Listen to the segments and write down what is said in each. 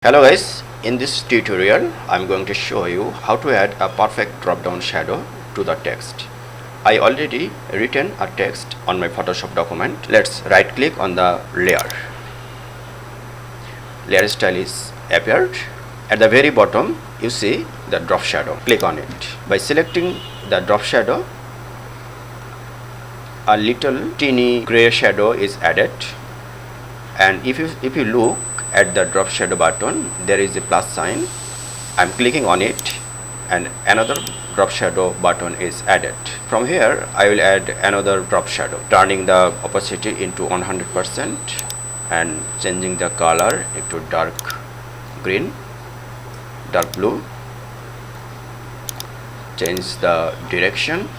Hello guys, in this tutorial I'm going to show you how to add a perfect drop down shadow to the text. I already written a text on my Photoshop document. Let's right click on the layer. Layer style is appeared. At the very bottom you see the drop shadow. Click on it. By selecting the drop shadow, a little teeny gray shadow is added, and if you look at the drop shadow button, there is a plus sign. I'm clicking on it and another drop shadow button is added. From here I will add another drop shadow, turning the opacity into 100% and changing the color into dark green, dark blue. Change the direction,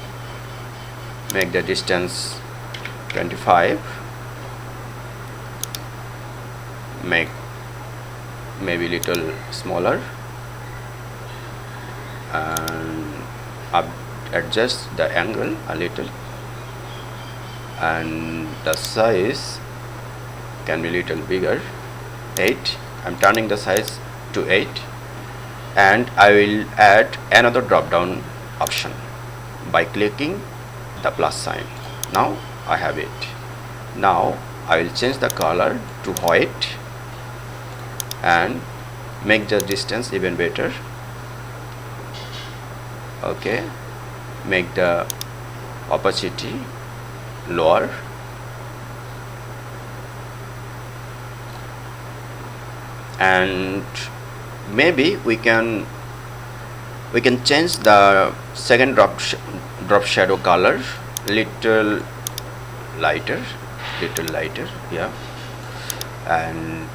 make the distance 25, make maybe little smaller, and adjust the angle a little, and the size can be little bigger, 8. I'm turning the size to 8, and I will add another drop down option by clicking the plus sign. Now I have it. Now I will change the color to white and make the distance even better. Okay, make the opacity lower, and maybe we can change the second drop shadow color little lighter, yeah, and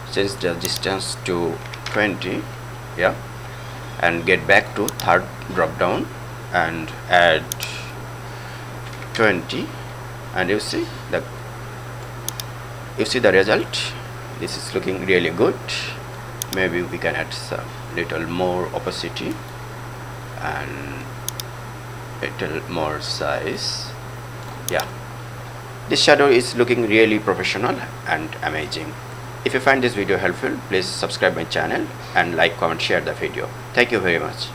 change the distance to 20, yeah, and get back to third drop down and add 20, and you see the result. This is looking really good. Maybe we can add some little more opacity and little more size. Yeah, this shadow is looking really professional and amazing. If you find this video helpful, please subscribe my channel and like, comment, share the video. Thank you very much.